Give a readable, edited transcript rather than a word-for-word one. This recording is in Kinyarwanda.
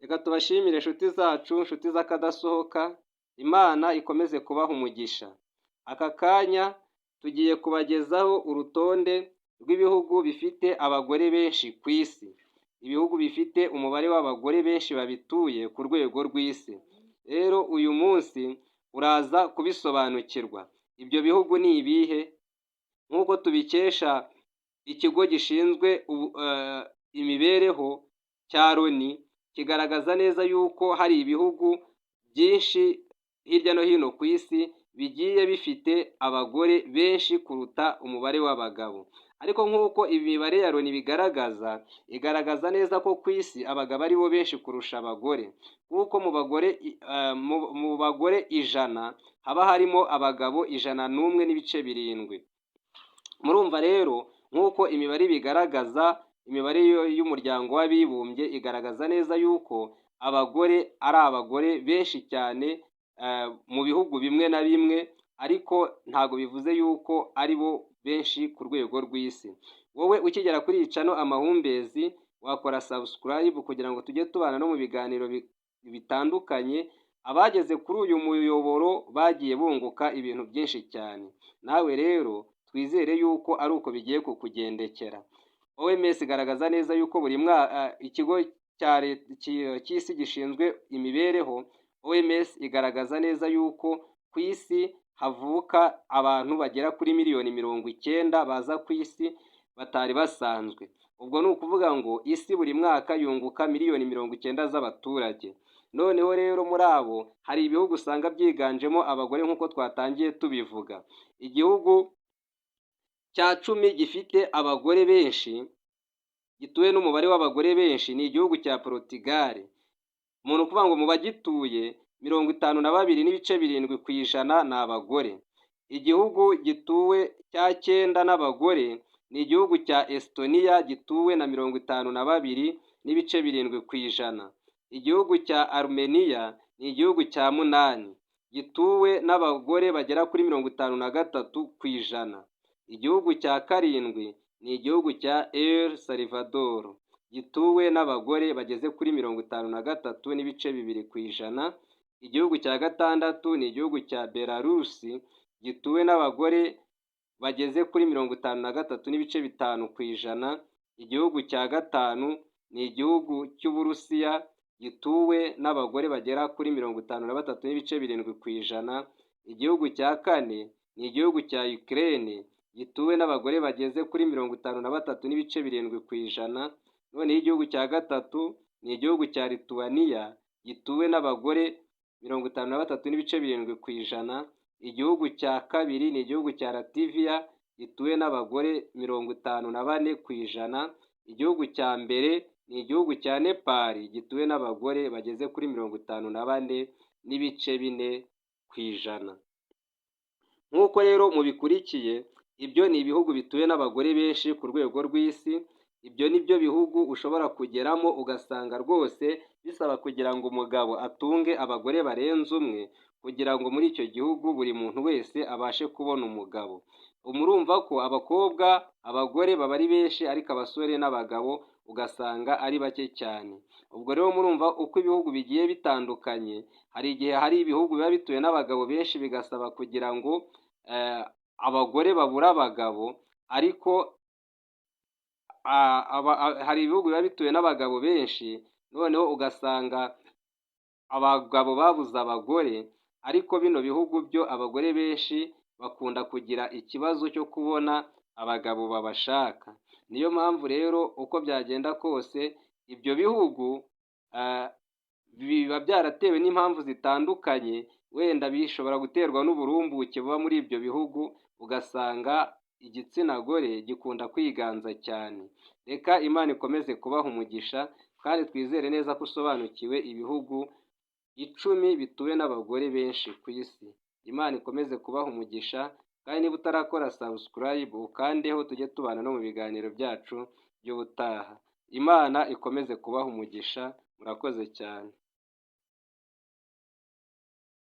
Reka tubashimire nshuti zacu, nshuti z'akadasohoka, Imana ikomeze kubaha umugisha. Aka kanya tugiye kubagezaho urutonde rw'ibihugu bifite abagore benshi ku isi. Ibihugu bifite umubare w'abagore benshi babituye ku rwego rw'isi. Rero uyu munsi uraza kubisobanukirwa. Ibyo bihugu ni ibihe? Nk'uko tubikesha ikigo gishinzwe imibereho cya Loni, kigaragaza neza yuko hari ibihugu byinshi hirya no hino ku isi bigiye bifite abagore benshi kuruta umubare w'abagabo. Ariko nk'uko imibare ya Loni bigaragaza, igaragaza neza ko ku isi abagabo ari bo benshi kurusha abagore. Kuko mu bagore 100 haba harimo abagabo 101.7. Murumva rero nk'uko imibare bigaragaza, imibare y'umuryango w'abibumbye igaragaza neza yuko abagore ari abagore benshi cyane mu bihugu bimwe na bimwe, ariko ntago bivuze yuko ari bo benshi ku rwego rw'isi. Wowe ukigera kuri iyi channel Amahumbezi, wakora subscribe kugira ngo tujye tubana no mu biganiro bitandukanye. Abageze kuri uyu muyoboro bagiye bunguka ibintu byinshi cyane. Nawe rero twizere yuko ari uko bigiye kukugendekera. OMS igaragaza neza yuko buri ikigo cya cy'isi gishinzwe imibereho, OMS igaragaza neza yuko ku isi havuka abantu bagera kuri miliyoni 90 baza ku isi batari basanzwe. Ubwo ni ukuvuga ngo isi buri mwaka yunguka miliyoni 90 z'abaturage. Noneho rero muri abo hari ibihugu usanga byiganjemo abagore nk'uko twatangiye tubivuga. Igihugu cya 10 gifite abagore benshi, gituwe n'umubare w'abagore benshi, ni igihugu cya Portugal. Umuntu kuvuga ngo mu bagituye 52.7% ni abagore. Igihugu gituwe cya 9 n'abagore ni igihugu cya Estonia, gituwe na 52.7%. Igihugu cya Armenia ni igihugu cya 8, gituwe n'abagore bagera kuri 53%. Igihugu cya 7 ni igihugu cya El Salvador, gituwe n'abagore bageze kuri 53.2%. Igihugu cya 6 ni igihugu cya Belarus, gituwe n'abagore bageze kuri 53.5%. Igihugu cya 5 ni igihugu cy'Uburusiya, gituwe n'abagore bagera kuri 53.7%. Igihugu cya 4 ni igihugu cya Ukraine, gituwe n'abagore bageze kuri 53.7%. Noneho igihugu cya 3 ni igihugu cya Lithuania, gituwe n'abagore 53.7%. Igihugu cya 2 ni igihugu cya Latvia, gituwe n'abagore 54%. Igihugu cya mbere ni igihugu cya Nepal, gituwe n'abagore bageze kuri 54.4%. Nk'uko rero mubikurikiye, ibyo ni ibihugu bituwe n'abagore benshi ku rwego rw'isi. Ibyo ni byo bihugu ushobora kugeramo ugasanga rwose bisaba kugira ngo umugabo atunge abagore barenze umwe, kugira ngo muri icyo gihugu buri muntu wese abashe kubona umugabo. Murumva ko abagore baba ari benshi, ariko abasore n'abagabo ugasanga ari bake cyane. Ubwo rero murumva uko ibihugu bigiye bitandukanye, hari igihe hari ibihugu biba bituwe n'abagabo benshi bigasaba kugira ngo abagore babura abagabo, ariko hari ibihugu biba bituwe n'abagabo benshi, noneho ugasanga abagabo babuze abagore, ariko bino bihugu byo abagore benshi bakunda kugira ikibazo cyo kubona abagabo babashaka. Niyo mpamvu rero uko byagenda kose ibyo bihugu biba byaratewe n'impamvu zitandukanye, wenda bishobora guterwa n'uburumbuke buba muri ibyo bihugu, ugasanga igitsina gore gikunda kwiganza cyane. Reka Imana ikomeze kubaha umugisha, kandi twizere neza ko usobanukiwe ibihugu 10 bituwe n'abagore benshi ku isi. Imana ikomeze kubaha umugisha, kandi niba utarakora subscribe ukandeho, tujye tubana no mu biganiro byacu by'ubutaha. Imana ikomeze kubaha umugisha, murakoze cyane.